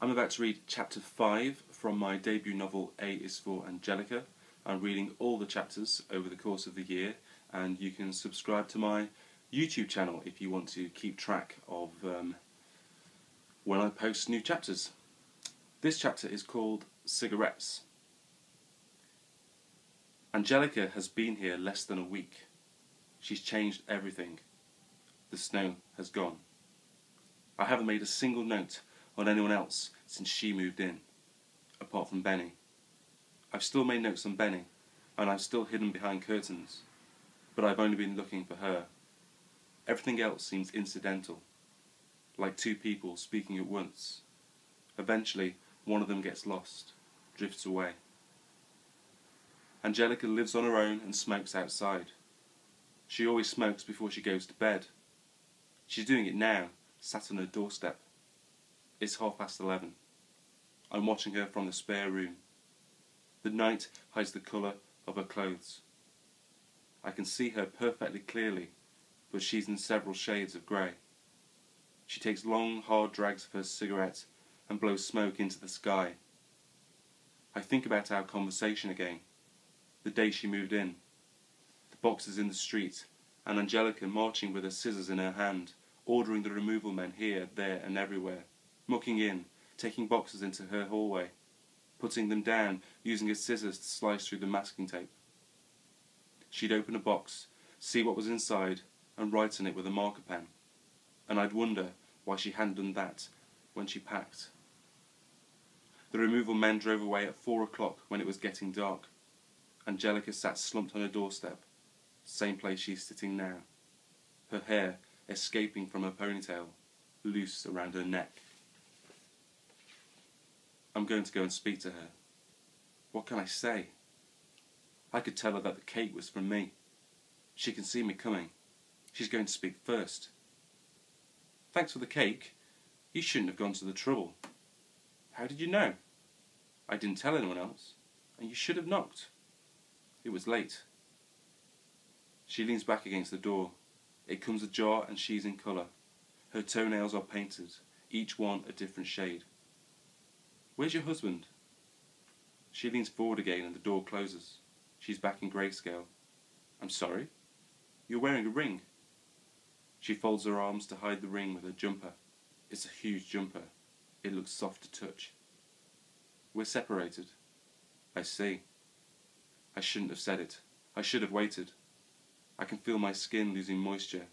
I'm about to read chapter 5 from my debut novel A is for Angelica. I'm reading all the chapters over the course of the year, and you can subscribe to my YouTube channel if you want to keep track of when I post new chapters. This chapter is called Cigarettes. Angelica has been here less than a week. She's changed everything. The snow has gone. I haven't made a single note on anyone else since she moved in, apart from Benny. I've still made notes on Benny, and I've still hidden behind curtains, but I've only been looking for her. Everything else seems incidental, like two people speaking at once. Eventually, one of them gets lost, drifts away. Angelica lives on her own and smokes outside. She always smokes before she goes to bed. She's doing it now, sat on her doorstep. It's 11:30. I'm watching her from the spare room. The night hides the colour of her clothes. I can see her perfectly clearly, but she's in several shades of grey. She takes long, hard drags of her cigarette and blows smoke into the sky. I think about our conversation again, the day she moved in, the boxes in the street, and Angelica marching with her scissors in her hand, ordering the removal men here, there and everywhere, mucking in, taking boxes into her hallway, putting them down, using her scissors to slice through the masking tape. She'd open a box, see what was inside, and write on it with a marker pen, and I'd wonder why she hadn't done that when she packed. The removal men drove away at 4 o'clock when it was getting dark. Angelica sat slumped on her doorstep, same place she's sitting now, her hair escaping from her ponytail, loose around her neck. I'm going to go and speak to her. What can I say? I could tell her that the cake was from me. She can see me coming. She's going to speak first. Thanks for the cake. You shouldn't have gone to the trouble. How did you know? I didn't tell anyone else, and you should have knocked. It was late. She leans back against the door. It comes ajar and she's in colour. Her toenails are painted, each one a different shade. Where's your husband? She leans forward again and the door closes. She's back in grayscale. I'm sorry? You're wearing a ring. She folds her arms to hide the ring with her jumper. It's a huge jumper. It looks soft to touch. We're separated. I see. I shouldn't have said it. I should have waited. I can feel my skin losing moisture.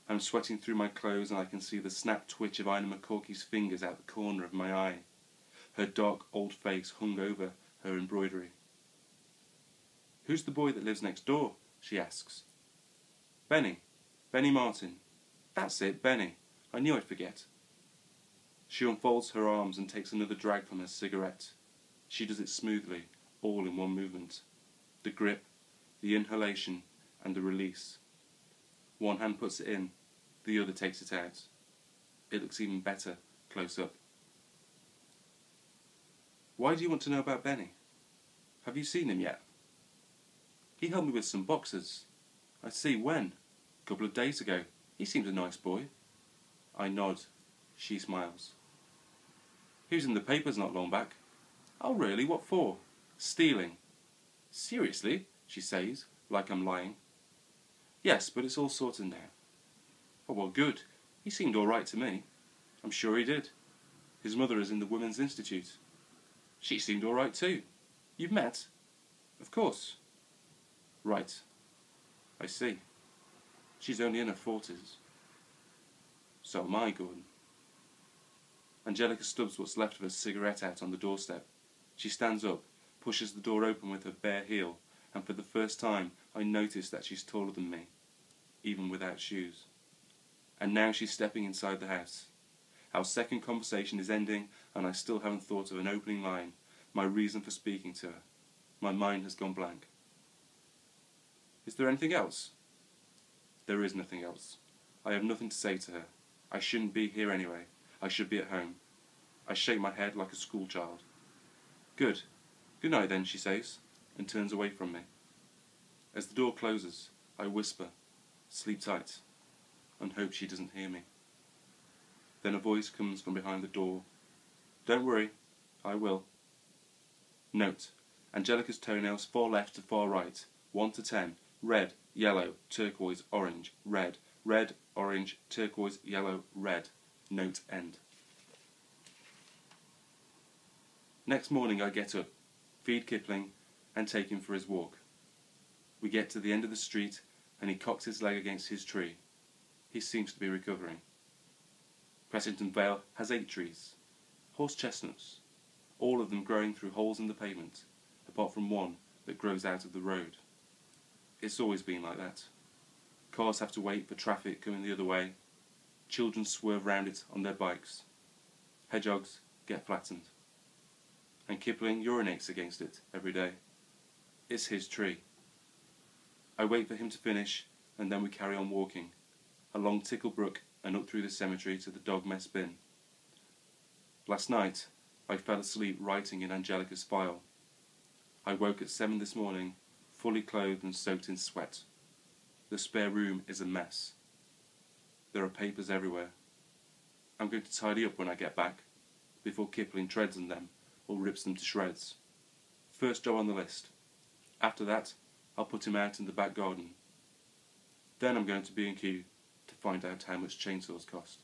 I'm sweating through my clothes and I can see the snap twitch of Ina McCorkey's fingers out the corner of my eye. Her dark old face hung over her embroidery. Who's the boy that lives next door? She asks. Benny. Benny Martin. That's it, Benny. I knew I'd forget. She unfolds her arms and takes another drag from her cigarette. She does it smoothly, all in one movement. The grip, the inhalation, and the release. One hand puts it in, the other takes it out. It looks even better close up. Why do you want to know about Benny? Have you seen him yet? He helped me with some boxes. I see, when? A couple of days ago. He seems a nice boy. I nod. She smiles. He was in the papers not long back. Oh really? What for? Stealing. Seriously? She says, like I'm lying. Yes, but it's all sorted now. Oh well, good. He seemed all right to me. I'm sure he did. His mother is in the Women's Institute. She seemed all right too. You've met? Of course. Right. I see. She's only in her 40s. So am I, Gordon. Angelica stubs what's left of her cigarette out on the doorstep. She stands up, pushes the door open with her bare heel, and for the first time I notice that she's taller than me, even without shoes. And now she's stepping inside the house. Our second conversation is ending, and I still haven't thought of an opening line, my reason for speaking to her. My mind has gone blank. Is there anything else? There is nothing else. I have nothing to say to her. I shouldn't be here anyway. I should be at home. I shake my head like a schoolchild. Good. Good night then, she says, and turns away from me. As the door closes, I whisper, sleep tight, and hope she doesn't hear me. Then a voice comes from behind the door. Don't worry, I will. Note: Angelica's toenails 4 left to 4 right, 1 to 10, red, yellow, turquoise, orange, red, red, orange, turquoise, yellow, red. Note end. Next morning I get up, feed Kipling, and take him for his walk. We get to the end of the street and he cocks his leg against his tree. He seems to be recovering. Cressington Vale has 8 trees, horse chestnuts, all of them growing through holes in the pavement, apart from one that grows out of the road. It's always been like that. Cars have to wait for traffic coming the other way. Children swerve round it on their bikes. Hedgehogs get flattened. And Kipling urinates against it every day. It's his tree. I wait for him to finish, and then we carry on walking, along Tickle Brook and up through the cemetery to the dog mess bin. Last night, I fell asleep writing in Angelica's file. I woke at 7 this morning, fully clothed and soaked in sweat. The spare room is a mess. There are papers everywhere. I'm going to tidy up when I get back, before Kipling treads on them or rips them to shreds. First job on the list. After that, I'll put him out in the back garden. Then I'm going to B&Q to find out how much chainsaws cost.